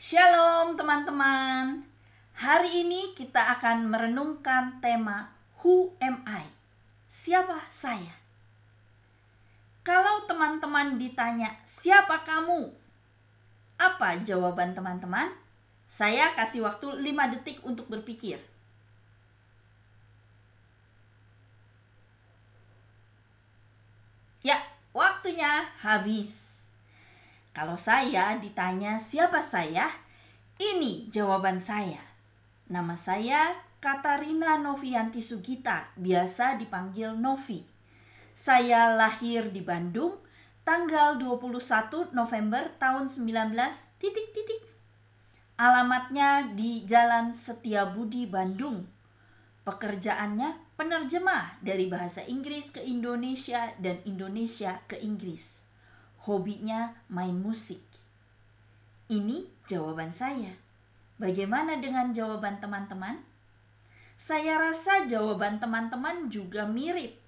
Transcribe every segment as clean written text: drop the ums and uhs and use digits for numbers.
Shalom teman-teman. Hari ini kita akan merenungkan tema Who am I? Siapa saya? Kalau teman-teman ditanya siapa kamu? Apa jawaban teman-teman? Saya kasih waktu 5 detik untuk berpikir. Ya, waktunya habis. Kalau saya ditanya siapa saya, ini jawaban saya. Nama saya Katarina Novianti Sugita, biasa dipanggil Novi. Saya lahir di Bandung, tanggal 21 November tahun 19 ... Alamatnya di Jalan Setiabudi, Bandung. Pekerjaannya penerjemah dari bahasa Inggris ke Indonesia dan Indonesia ke Inggris. Hobinya main musik. Ini jawaban saya. Bagaimana dengan jawaban teman-teman? Saya rasa jawaban teman-teman juga mirip.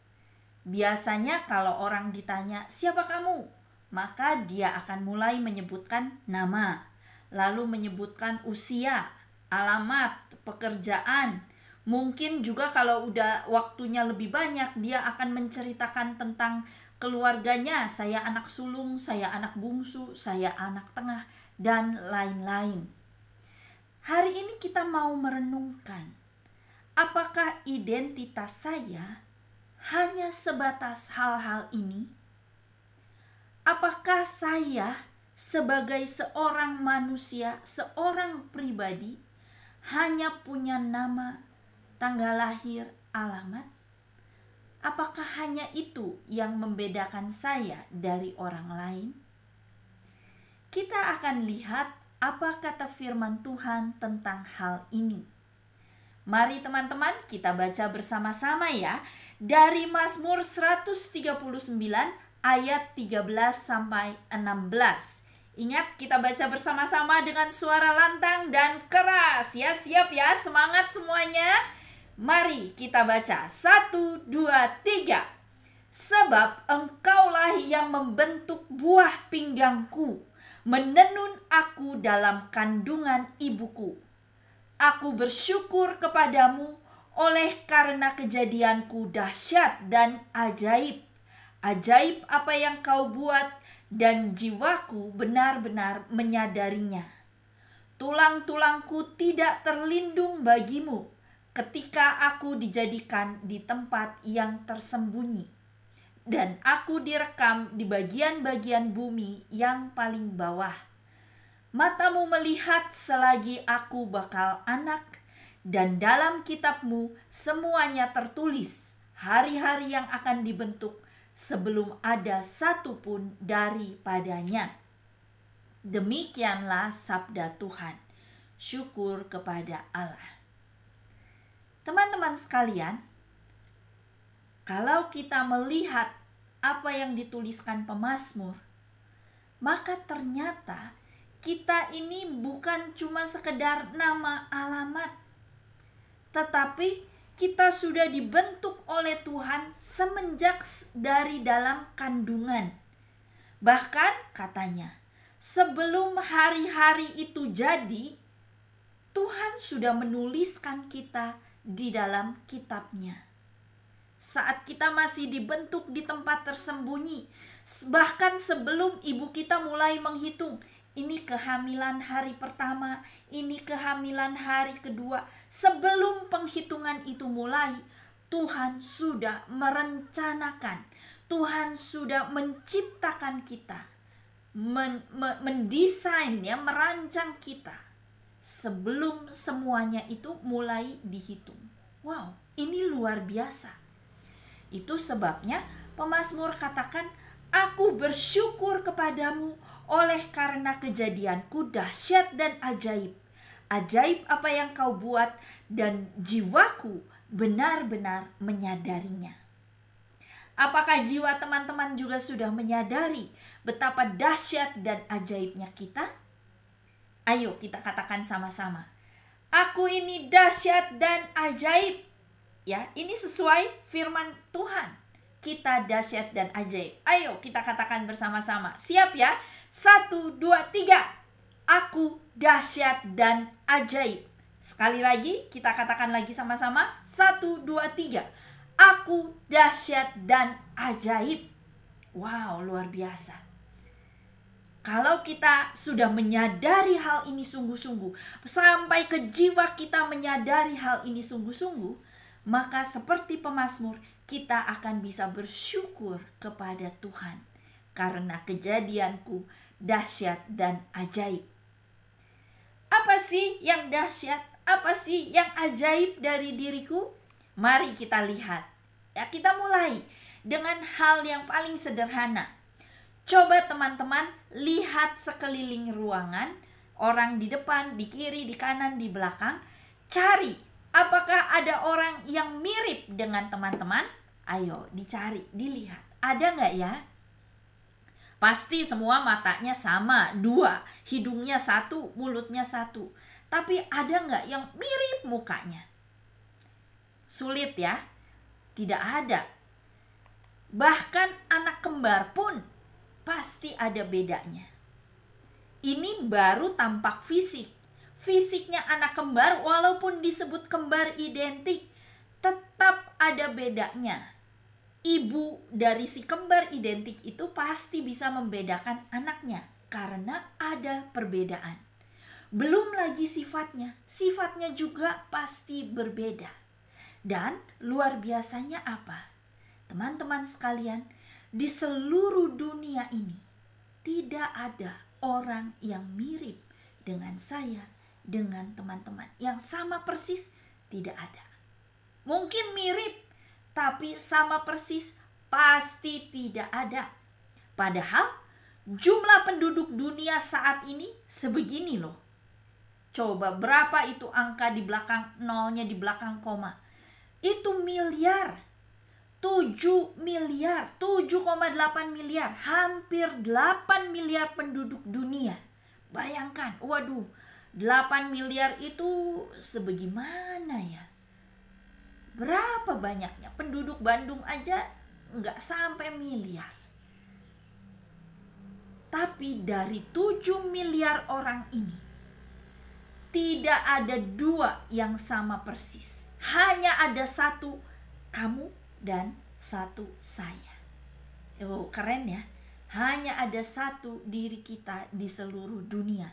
Biasanya kalau orang ditanya, "Siapa kamu?" maka dia akan mulai menyebutkan nama, lalu menyebutkan usia, alamat, pekerjaan. Mungkin juga kalau udah waktunya lebih banyak, dia akan menceritakan tentang keluarganya. Saya anak sulung, saya anak bungsu, saya anak tengah, dan lain-lain. Hari ini kita mau merenungkan, apakah identitas saya hanya sebatas hal-hal ini? Apakah saya sebagai seorang manusia, seorang pribadi, hanya punya nama, tanggal lahir, alamat? Apakah hanya itu yang membedakan saya dari orang lain? Kita akan lihat apa kata firman Tuhan tentang hal ini. Mari teman-teman kita baca bersama-sama ya. Dari Mazmur 139 ayat 13 sampai 16. Ingat, kita baca bersama-sama dengan suara lantang dan keras ya. Siap ya, semangat semuanya. Mari kita baca. 1, 2, 3. Sebab engkaulah yang membentuk buah pinggangku, menenun aku dalam kandungan ibuku. Aku bersyukur kepadamu oleh karena kejadianku dahsyat dan ajaib. Ajaib apa yang kau buat dan jiwaku benar-benar menyadarinya. Tulang-tulangku tidak terlindung bagimu ketika aku dijadikan di tempat yang tersembunyi, dan aku direkam di bagian-bagian bumi yang paling bawah. Matamu melihat selagi aku bakal anak, dan dalam kitabmu semuanya tertulis hari-hari yang akan dibentuk sebelum ada satu pun daripadanya. Demikianlah sabda Tuhan. Syukur kepada Allah. Teman-teman sekalian, kalau kita melihat apa yang dituliskan pemazmur, maka ternyata kita ini bukan cuma sekedar nama, alamat, tetapi kita sudah dibentuk oleh Tuhan semenjak dari dalam kandungan. Bahkan katanya, sebelum hari-hari itu jadi, Tuhan sudah menuliskan kita di dalam kitabnya. Saat kita masih dibentuk di tempat tersembunyi, bahkan sebelum ibu kita mulai menghitung, ini kehamilan hari pertama, ini kehamilan hari kedua. Sebelum penghitungan itu mulai, Tuhan sudah merencanakan, Tuhan sudah menciptakan kita, mendesain ya, merancang kita sebelum semuanya itu mulai dihitung. Wow, ini luar biasa. Itu sebabnya pemazmur katakan, aku bersyukur kepadamu oleh karena kejadianku dahsyat dan ajaib. Ajaib apa yang kau buat dan jiwaku benar-benar menyadarinya. Apakah jiwa teman-teman juga sudah menyadari betapa dahsyat dan ajaibnya kita? Ayo kita katakan sama-sama. Aku ini dahsyat dan ajaib. Ya, ini sesuai firman Tuhan. Kita dahsyat dan ajaib. Ayo kita katakan bersama-sama. Siap ya? 1, 2, 3. Aku dahsyat dan ajaib. Sekali lagi, kita katakan lagi sama-sama. 1, 2, 3. Aku dahsyat dan ajaib. Wow, luar biasa. Kalau kita sudah menyadari hal ini sungguh-sungguh, sampai ke jiwa kita menyadari hal ini sungguh-sungguh, maka seperti pemazmur, kita akan bisa bersyukur kepada Tuhan. Karena kejadianku dahsyat dan ajaib. Apa sih yang dahsyat? Apa sih yang ajaib dari diriku? Mari kita lihat. Ya, kita mulai dengan hal yang paling sederhana. Coba teman-teman lihat sekeliling ruangan, orang di depan, di kiri, di kanan, di belakang. Cari, apakah ada orang yang mirip dengan teman-teman? Ayo dicari, dilihat. Ada nggak ya? Pasti semua matanya sama, 2, hidungnya 1, mulutnya 1. Tapi ada nggak yang mirip mukanya? Sulit ya? Tidak ada. Bahkan anak kembar pun pasti ada bedanya. Ini baru tampak fisik. Fisiknya anak kembar walaupun disebut kembar identik, tetap ada bedanya. Ibu dari si kembar identik itu pasti bisa membedakan anaknya karena ada perbedaan. Belum lagi sifatnya juga pasti berbeda. Dan luar biasanya apa? Teman-teman sekalian, di seluruh dunia ini tidak ada orang yang mirip dengan saya, dengan teman-teman. Yang sama persis tidak ada. Mungkin mirip, tapi sama persis pasti tidak ada. Padahal jumlah penduduk dunia saat ini sebegini loh. Coba berapa itu angka di belakang nolnya, di belakang koma? Itu miliar. 7 miliar, 7,8 miliar, hampir 8 miliar penduduk dunia. Bayangkan, waduh, 8 miliar itu sebagaimana ya? Berapa banyaknya? Penduduk Bandung aja nggak sampai miliar. Tapi dari 7 miliar orang ini, tidak ada 2 yang sama persis. Hanya ada 1 kamu dan 1 saya. Oh, keren ya. Hanya ada 1 diri kita di seluruh dunia.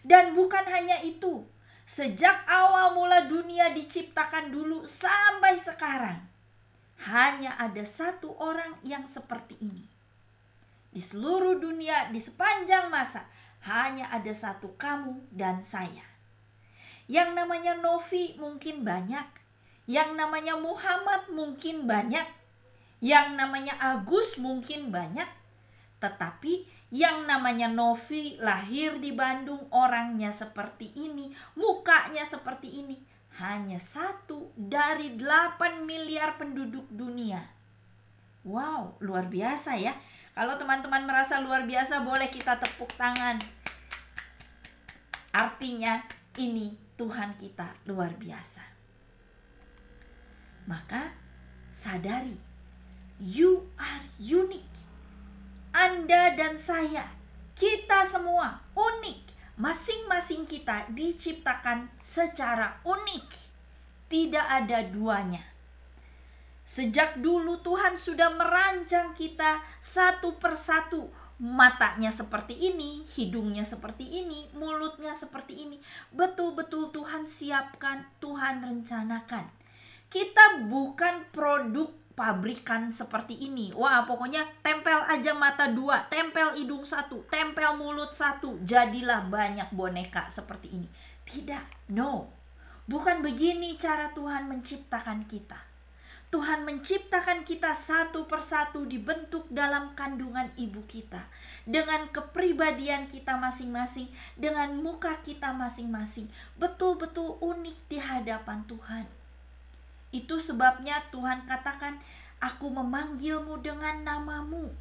Dan bukan hanya itu. Sejak awal mula dunia diciptakan dulu sampai sekarang, hanya ada 1 orang yang seperti ini. Di seluruh dunia, di sepanjang masa, hanya ada 1 kamu dan saya. Yang namanya Novi mungkin banyak, yang namanya Muhammad mungkin banyak, yang namanya Agus mungkin banyak. Tetapi yang namanya Novi lahir di Bandung, orangnya seperti ini, mukanya seperti ini, hanya 1 dari 8 miliar penduduk dunia. Wow, luar biasa ya. Kalau teman-teman merasa luar biasa, boleh kita tepuk tangan. Artinya ini Tuhan kita luar biasa. Maka sadari, you are unique. Anda dan saya, kita semua unik. Masing-masing kita diciptakan secara unik. Tidak ada duanya. Sejak dulu Tuhan sudah merancang kita satu persatu. Matanya seperti ini, hidungnya seperti ini, mulutnya seperti ini. Betul-betul Tuhan siapkan, Tuhan rencanakan. Kita bukan produk pabrikan seperti ini. Wah, pokoknya tempel aja mata 2, tempel hidung 1, tempel mulut 1, jadilah banyak boneka seperti ini. Tidak, no. Bukan begini cara Tuhan menciptakan kita. Tuhan menciptakan kita satu persatu, dibentuk dalam kandungan ibu kita, dengan kepribadian kita masing-masing, dengan muka kita masing-masing, betul-betul unik di hadapan Tuhan. Itu sebabnya Tuhan katakan, aku memanggilmu dengan namamu.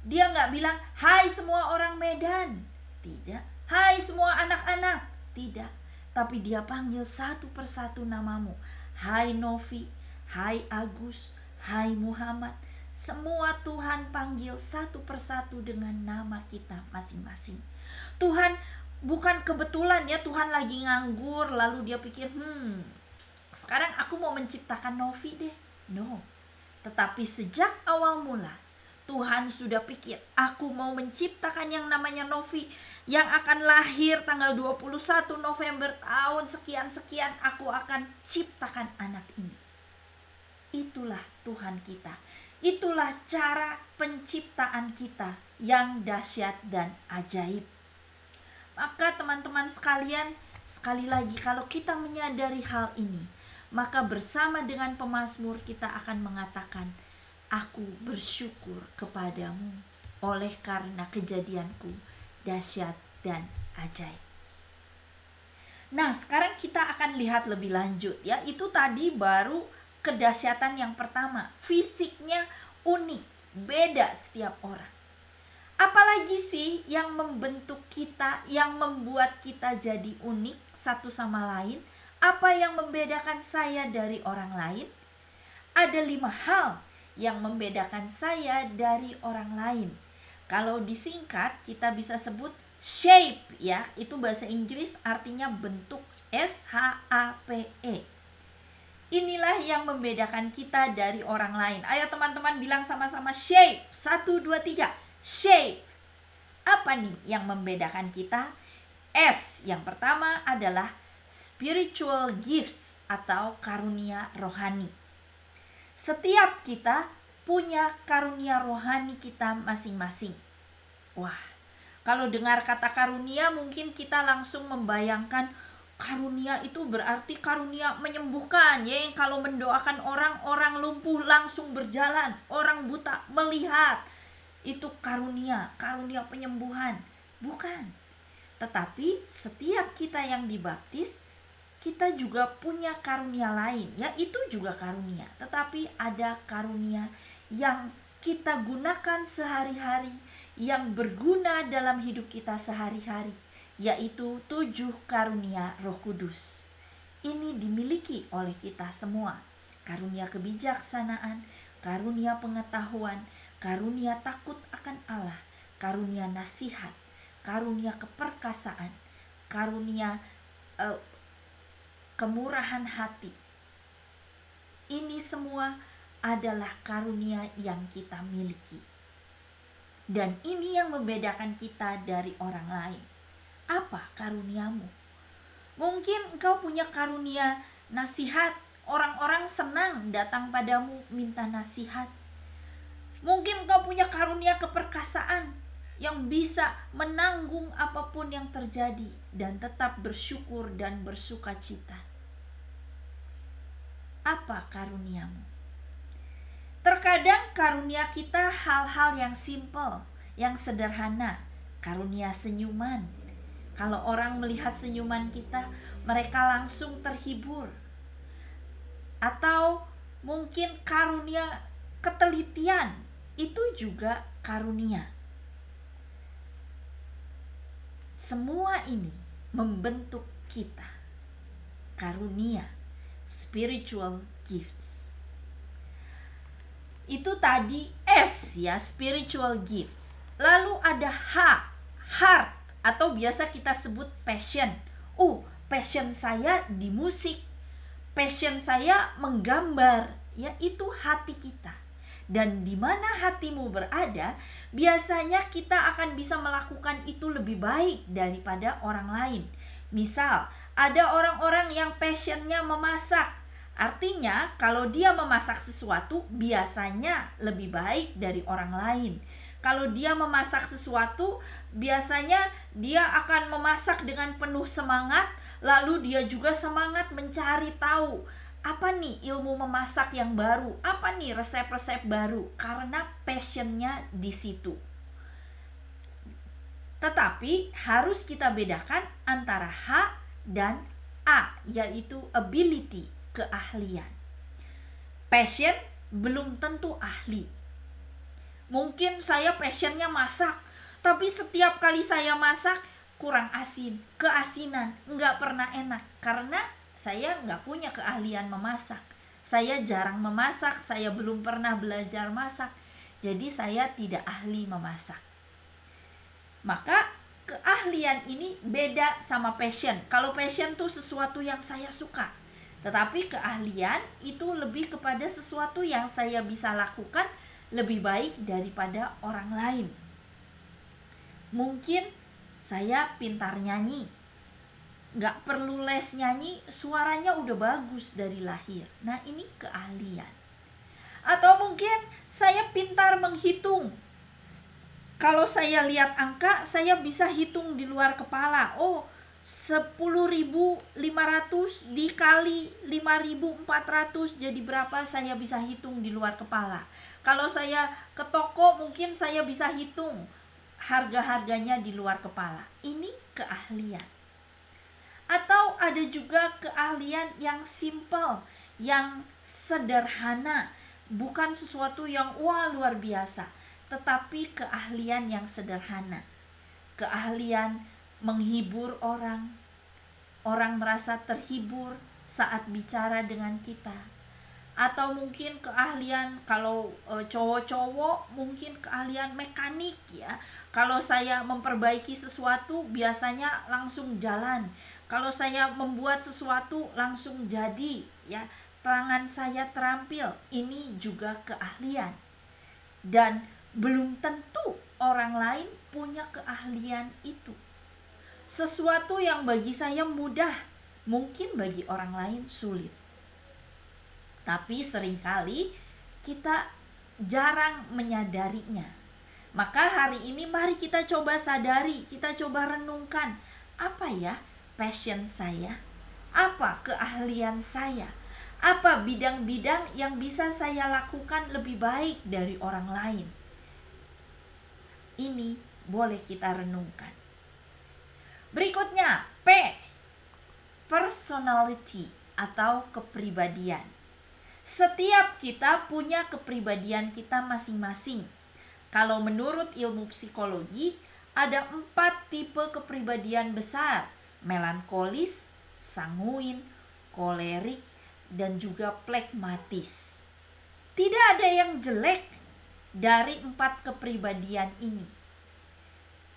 Dia gak bilang, hai semua orang Medan. Tidak. Hai semua anak-anak. Tidak. Tapi dia panggil satu persatu namamu. Hai Novi, hai Agus, hai Muhammad. Semua Tuhan panggil satu persatu dengan nama kita masing-masing. Tuhan bukan kebetulan ya Tuhan lagi nganggur lalu dia pikir, sekarang aku mau menciptakan Novi deh. No. Tetapi sejak awal mula Tuhan sudah pikir, aku mau menciptakan yang namanya Novi yang akan lahir tanggal 21 November tahun sekian-sekian, aku akan ciptakan anak ini. Itulah Tuhan kita. Itulah cara penciptaan kita yang dahsyat dan ajaib. Maka teman-teman sekalian, sekali lagi kalau kita menyadari hal ini, maka bersama dengan pemazmur kita akan mengatakan, aku bersyukur kepadamu oleh karena kejadianku dahsyat dan ajaib. Nah, sekarang kita akan lihat lebih lanjut ya. Itu tadi baru kedahsyatan yang pertama. Fisiknya unik, beda setiap orang. Apalagi sih yang membentuk kita, yang membuat kita jadi unik satu sama lain? Apa yang membedakan saya dari orang lain? Ada 5 hal yang membedakan saya dari orang lain. Kalau disingkat kita bisa sebut shape ya. Itu bahasa Inggris artinya bentuk, S-H-A-P-E. Inilah yang membedakan kita dari orang lain. Ayo teman-teman bilang sama-sama shape. 1, 2, 3. Shape. Apa nih yang membedakan kita? S yang pertama adalah spiritual gifts atau karunia rohani. Setiap kita punya karunia rohani kita masing-masing. Wah, kalau dengar kata karunia mungkin kita langsung membayangkan karunia itu berarti karunia menyembuhkan ya. Kalau mendoakan orang lumpuh langsung berjalan, orang buta melihat. Itu karunia penyembuhan. Bukan. Tetapi setiap kita yang dibaptis, kita juga punya karunia lain. Ya, itu juga karunia. Tetapi ada karunia yang kita gunakan sehari-hari, yang berguna dalam hidup kita sehari-hari, yaitu 7 karunia Roh Kudus. Ini dimiliki oleh kita semua. Karunia kebijaksanaan, karunia pengetahuan, karunia takut akan Allah, karunia nasihat, karunia keperkasaan, karunia kemurahan hati. Ini semua adalah karunia yang kita miliki. Dan ini yang membedakan kita dari orang lain. Apa karuniamu? Mungkin engkau punya karunia nasihat. Orang-orang senang datang padamu minta nasihat. Mungkin engkau punya karunia keperkasaan yang bisa menanggung apapun yang terjadi dan tetap bersyukur dan bersuka cita. Apa karuniamu? Terkadang karunia kita hal-hal yang simple, yang sederhana. Karunia senyuman. Kalau orang melihat senyuman kita, mereka langsung terhibur. Atau mungkin karunia ketelitian, itu juga karunia. Semua ini membentuk kita. Karunia, spiritual gifts. Itu tadi S ya, spiritual gifts. Lalu ada H, heart, atau biasa kita sebut passion. Passion saya di musik. Passion saya menggambar. Ya, itu hati kita. Dan di mana hatimu berada, biasanya kita akan bisa melakukan itu lebih baik daripada orang lain. Misal, ada orang-orang yang passionnya memasak. Artinya, kalau dia memasak sesuatu, biasanya lebih baik dari orang lain. Kalau dia memasak sesuatu, biasanya dia akan memasak dengan penuh semangat, lalu dia juga semangat mencari tahu. Apa nih ilmu memasak yang baru? Apa nih resep-resep baru? Karena passionnya di situ. Tetapi harus kita bedakan antara H dan A, yaitu ability, keahlian. Passion belum tentu ahli. Mungkin saya passionnya masak, tapi setiap kali saya masak kurang asin, keasinan, nggak pernah enak. Karena saya nggak punya keahlian memasak. Saya jarang memasak, saya belum pernah belajar masak. Jadi saya tidak ahli memasak. Maka keahlian keahlian ini beda sama passion. Kalau passion tuh sesuatu yang saya suka, tetapi keahlian itu lebih kepada sesuatu yang saya bisa lakukan lebih baik daripada orang lain. Mungkin saya pintar nyanyi, nggak perlu les nyanyi, suaranya udah bagus dari lahir. Nah, ini keahlian. Atau mungkin saya pintar menghitung. Kalau saya lihat angka, saya bisa hitung di luar kepala. Oh, 10.500 dikali 5.400 jadi berapa, saya bisa hitung di luar kepala. Kalau saya ke toko, mungkin saya bisa hitung harga-harganya di luar kepala. Ini keahlian. Atau ada juga keahlian yang simple, yang sederhana, bukan sesuatu yang wah luar biasa, tetapi keahlian yang sederhana. Keahlian menghibur orang. Orang merasa terhibur saat bicara dengan kita. Atau mungkin keahlian, kalau cowok-cowok mungkin keahlian mekanik ya. Kalau saya memperbaiki sesuatu biasanya langsung jalan. Kalau saya membuat sesuatu langsung jadi ya. Tangan saya terampil, ini juga keahlian. Dan belum tentu orang lain punya keahlian itu. Sesuatu yang bagi saya mudah, mungkin bagi orang lain sulit. Tapi seringkali kita jarang menyadarinya. Maka hari ini mari kita coba sadari, kita coba renungkan, apa ya passion saya? Apa keahlian saya? Apa bidang-bidang yang bisa saya lakukan lebih baik dari orang lain? Ini boleh kita renungkan. Berikutnya, P, personality atau kepribadian. Setiap kita punya kepribadian kita masing-masing. Kalau menurut ilmu psikologi, ada 4 tipe kepribadian besar: melankolis, sanguin, kolerik, dan juga plekmatis. Tidak ada yang jelek dari 4 kepribadian ini.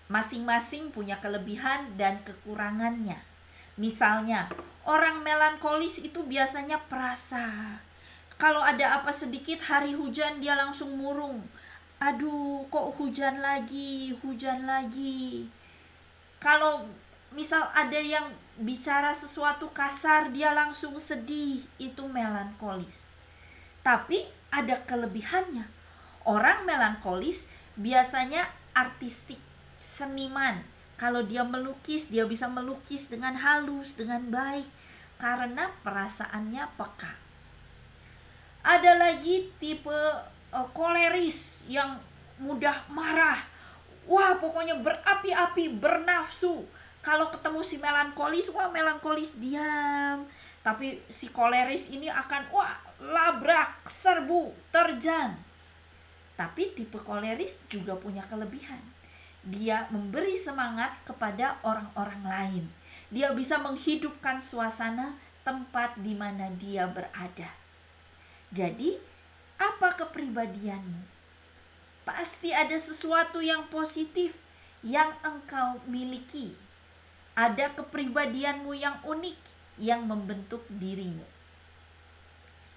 Masing-masing punya kelebihan dan kekurangannya. Misalnya, orang melankolis itu biasanya perasa. Kalau ada apa sedikit, hari hujan dia langsung murung. Aduh, kok hujan lagi, hujan lagi. Kalau misal ada yang bicara sesuatu kasar, dia langsung sedih, itu melankolis. Tapi ada kelebihannya. Orang melankolis biasanya artistik, seniman. Kalau dia melukis, dia bisa melukis dengan halus, dengan baik, karena perasaannya peka. Ada lagi tipe koleris yang mudah marah. Wah, pokoknya berapi-api, bernafsu. Kalau ketemu si melankolis, wah melankolis diam. Tapi si koleris ini akan labrak, serbu, terjang. Tapi tipe koleris juga punya kelebihan. Dia memberi semangat kepada orang-orang lain. Dia bisa menghidupkan suasana tempat di mana dia berada. Jadi, apa kepribadianmu? Pasti ada sesuatu yang positif yang engkau miliki. Ada kepribadianmu yang unik yang membentuk dirimu.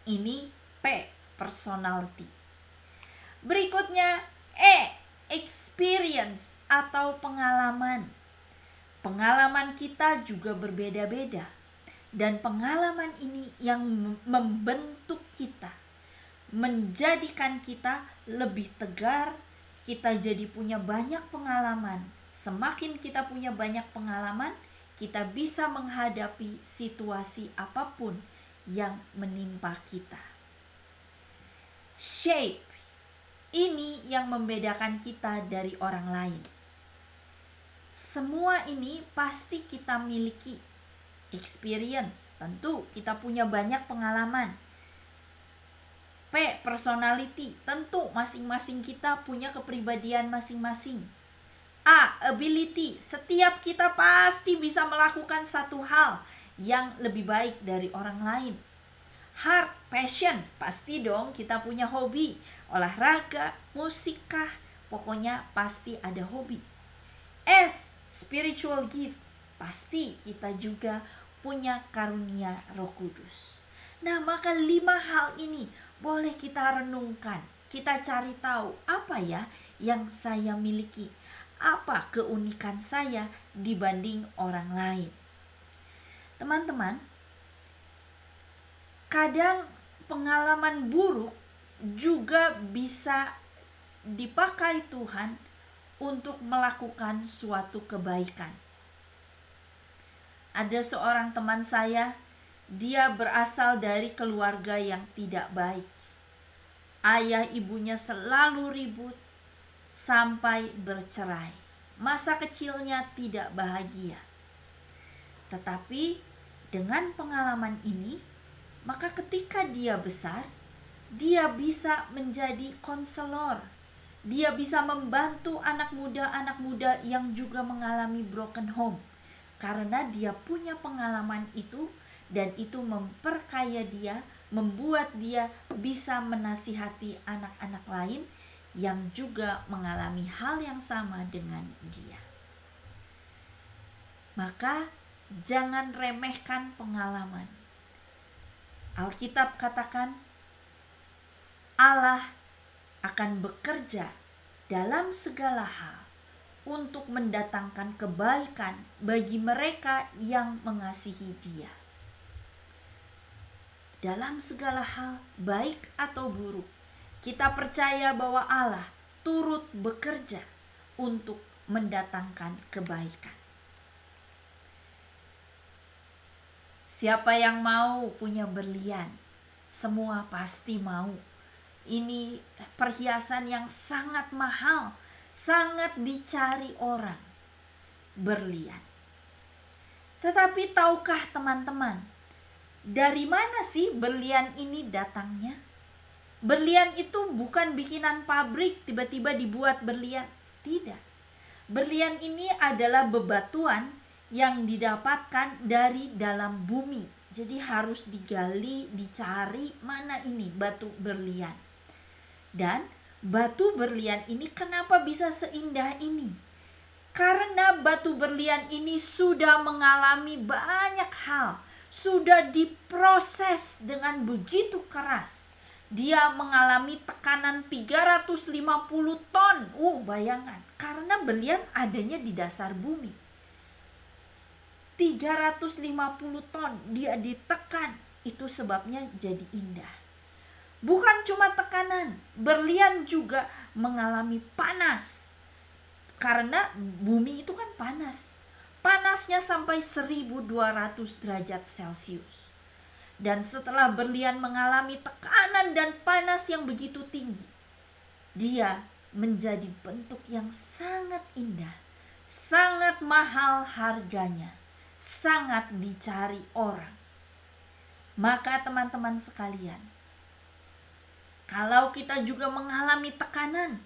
Ini P, personality. Berikutnya E, experience atau pengalaman. Pengalaman kita juga berbeda-beda. Dan pengalaman ini yang membentuk kita, menjadikan kita lebih tegar. Kita jadi punya banyak pengalaman. Semakin kita punya banyak pengalaman, kita bisa menghadapi situasi apapun yang menimpa kita. Shape, ini yang membedakan kita dari orang lain. Semua ini pasti kita miliki. Experience, tentu kita punya banyak pengalaman. P, personality, tentu masing-masing kita punya kepribadian masing-masing. A, ability, setiap kita pasti bisa melakukan satu hal yang lebih baik dari orang lain. Heart, passion, pasti dong kita punya hobi, olahraga, musik kah, pokoknya pasti ada hobi. S, spiritual gift, pasti kita juga punya karunia Roh Kudus. Nah, maka 5 hal ini boleh kita renungkan. Kita cari tahu apa ya yang saya miliki, apa keunikan saya dibanding orang lain. Teman-teman, kadang pengalaman buruk juga bisa dipakai Tuhan untuk melakukan suatu kebaikan. Ada seorang teman saya, dia berasal dari keluarga yang tidak baik. Ayah ibunya selalu ribut sampai bercerai. Masa kecilnya tidak bahagia. Tetapi dengan pengalaman ini, maka ketika dia besar, dia bisa menjadi konselor. Dia bisa membantu anak muda yang juga mengalami broken home. Karena dia punya pengalaman itu, dan itu memperkaya dia, membuat dia bisa menasihati anak-anak lain yang juga mengalami hal yang sama dengan dia. Maka jangan remehkan pengalaman. Alkitab katakan Allah akan bekerja dalam segala hal untuk mendatangkan kebaikan bagi mereka yang mengasihi Dia. Dalam segala hal, baik atau buruk, kita percaya bahwa Allah turut bekerja untuk mendatangkan kebaikan. Siapa yang mau punya berlian? Semua pasti mau. Ini perhiasan yang sangat mahal, sangat dicari orang. Berlian. Tetapi tahukah teman-teman, dari mana sih berlian ini datangnya? Berlian itu bukan bikinan pabrik, tiba-tiba dibuat berlian. Tidak. Berlian ini adalah bebatuan yang didapatkan dari dalam bumi. Jadi harus digali, dicari mana ini batu berlian. Dan batu berlian ini kenapa bisa seindah ini? Karena batu berlian ini sudah mengalami banyak hal, sudah diproses dengan begitu keras. Dia mengalami tekanan 350 ton. Bayangkan, karena berlian adanya di dasar bumi. 350 ton dia ditekan, itu sebabnya jadi indah. Bukan cuma tekanan, berlian juga mengalami panas. Karena bumi itu kan panas. Panasnya sampai 1200 derajat Celcius. Dan setelah berlian mengalami tekanan dan panas yang begitu tinggi, dia menjadi bentuk yang sangat indah, sangat mahal harganya, sangat dicari orang. Maka teman-teman sekalian, kalau kita juga mengalami tekanan,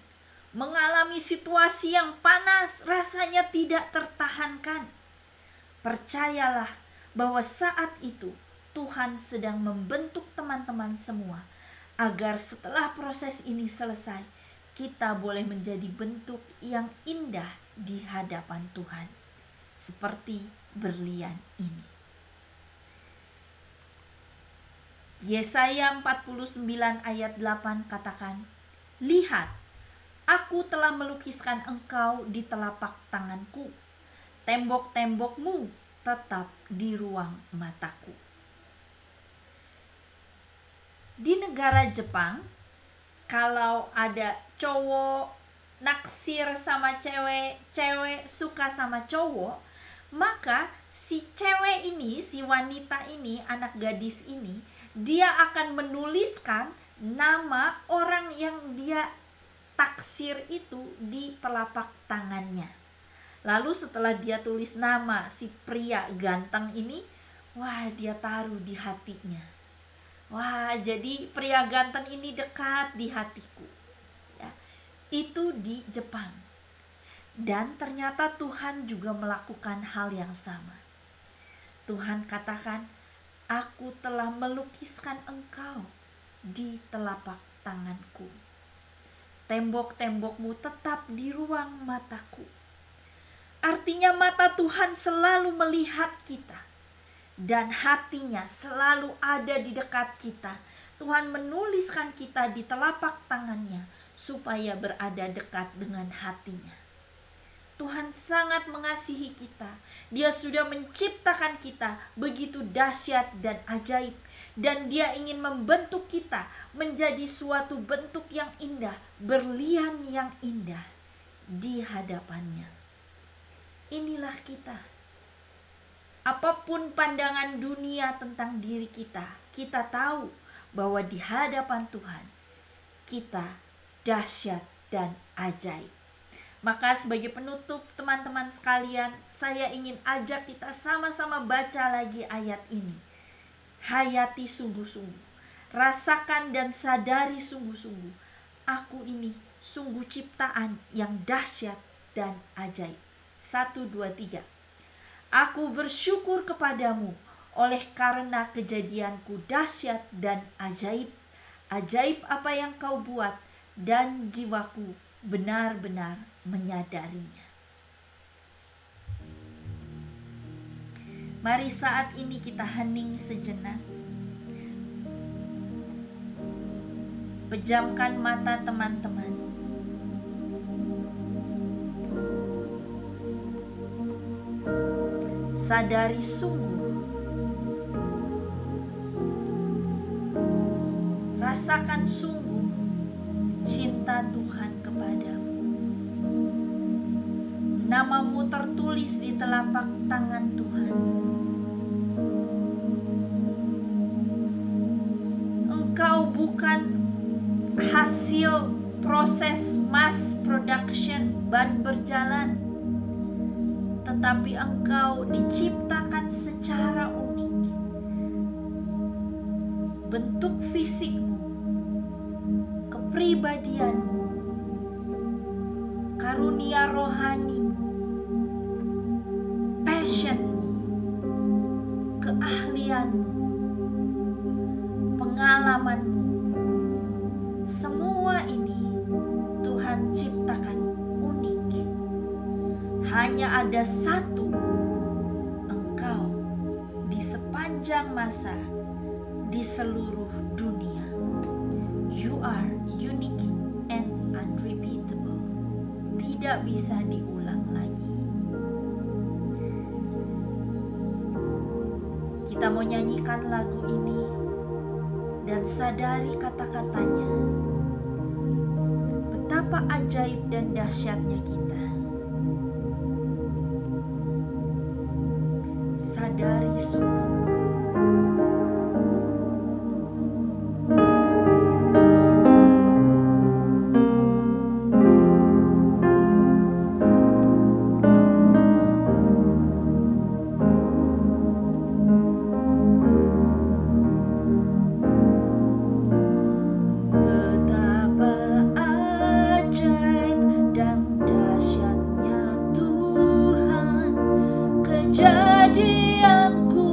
mengalami situasi yang panas, rasanya tidak tertahankan, percayalah bahwa saat itu Tuhan sedang membentuk teman-teman semua agar setelah proses ini selesai, kita boleh menjadi bentuk yang indah di hadapan Tuhan, seperti berlian ini. Yesaya 49 ayat 8 katakan, "Lihat, aku telah melukiskan engkau di telapak tanganku, tembok-tembokmu tetap di ruang mataku." Di negara Jepang, kalau ada cowok naksir sama cewek, cewek suka sama cowok, maka si cewek ini, si wanita ini, anak gadis ini, dia akan menuliskan nama orang yang dia taksir itu di telapak tangannya. Lalu setelah dia tulis nama si pria ganteng ini, dia taruh di hatinya. Jadi pria ganteng ini dekat di hatiku. Ya, itu di Jepang. Dan ternyata Tuhan juga melakukan hal yang sama. Tuhan katakan, "Aku telah melukiskan engkau di telapak tanganku. Tembok-tembokmu tetap di ruang mataku." Artinya mata Tuhan selalu melihat kita dan hatinya selalu ada di dekat kita. Tuhan menuliskan kita di telapak tangannya supaya berada dekat dengan hatinya. Tuhan sangat mengasihi kita. Dia sudah menciptakan kita begitu dahsyat dan ajaib. Dan Dia ingin membentuk kita menjadi suatu bentuk yang indah, berlian yang indah di hadapannya. Inilah kita. Apapun pandangan dunia tentang diri kita, kita tahu bahwa di hadapan Tuhan kita dahsyat dan ajaib. Maka sebagai penutup teman-teman sekalian, saya ingin ajak kita sama-sama baca lagi ayat ini. Hayati sungguh-sungguh, rasakan dan sadari sungguh-sungguh, aku ini sungguh ciptaan yang dahsyat dan ajaib. 1, 2, 3. Aku bersyukur kepadamu oleh karena kejadianku dahsyat dan ajaib. Ajaib apa yang kau buat dan jiwaku benar-benar menyadarinya. Mari saat ini kita hening sejenak. Pejamkan mata teman-teman. Sadari sungguh. Rasakan sungguh cinta Tuhan kepadamu. Namamu tertulis di telapak tangan Tuhan. Engkau bukan hasil proses mass production ban berjalan, tetapi engkau diciptakan secara unik. Bentuk fisikmu, kepribadianmu, karunia rohanimu, passionmu, keahlianmu, pengalamanmu, semua ini Tuhan ciptakan unik. Hanya ada satu engkau di sepanjang masa di seluruh dunia. You are unique and unrepeatable. Tidak bisa diulang lagi. Kita mau nyanyikan lagu ini dan sadari kata-katanya. Betapa ajaib dan dahsyatnya kita. Sadari sungguh. Kejadianku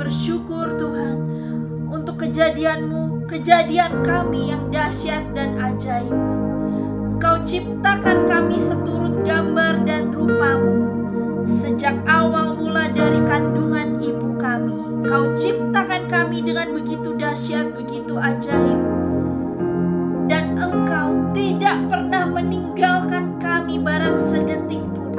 bersyukur Tuhan untuk kejadian-Mu, kejadian kami yang dahsyat dan ajaib. Engkau ciptakan kami seturut gambar dan rupa-Mu. Sejak awal mula dari kandungan ibu kami, Kau ciptakan kami dengan begitu dahsyat, begitu ajaib. Dan Engkau tidak pernah meninggalkan kami barang sedetik pun.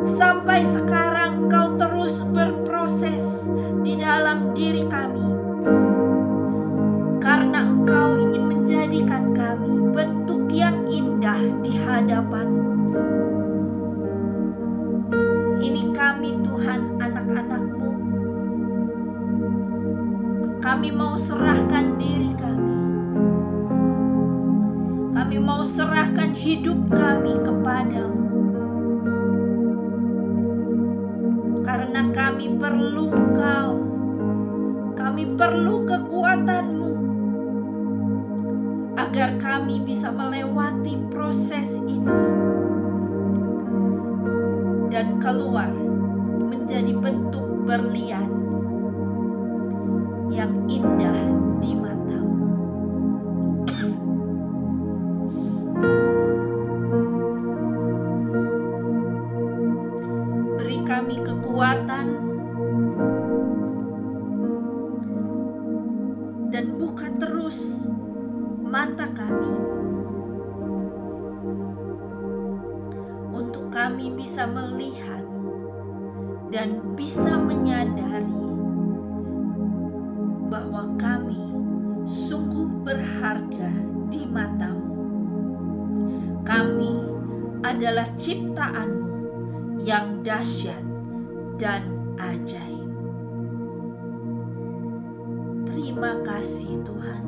Sampai sekarang Engkau terus berproses di dalam diri kami. Karena Engkau ingin menjadikan kami bentuk yang indah di hadapan-Mu. Ini kami Tuhan, anak-anak-Mu. Kami mau serahkan diri kami. Kami mau serahkan hidup kami kepadamu. Karena kami perlu Engkau. Kami perlu kekuatan-Mu. Agar kami bisa melewati proses ini. Dan keluar menjadi bentuk berlian yang indah di mata-Mu. Beri kami kekuatan dan buka terus mata kami untuk kami bisa melihat dan bisa menyadari bahwa kami sungguh berharga di mata-Mu. Kami adalah ciptaan-Mu yang dahsyat dan ajaib. Terima kasih Tuhan.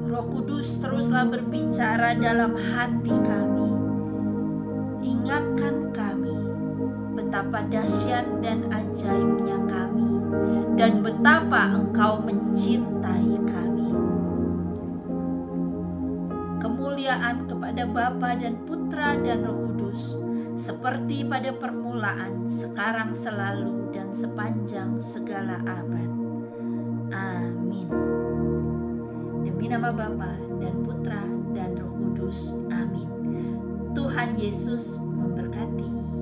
Roh Kudus teruslah berbicara dalam hati kami. Ingatkan kami betapa dahsyat dan ajaibnya kami, dan betapa Engkau mencintai kami. Kemuliaan kepada Bapa dan Putra dan Roh Kudus, seperti pada permulaan, sekarang, selalu, dan sepanjang segala abad. Amin. Demi nama Bapa dan Putra dan Roh Kudus. Amin. Tuhan Yesus memberkati.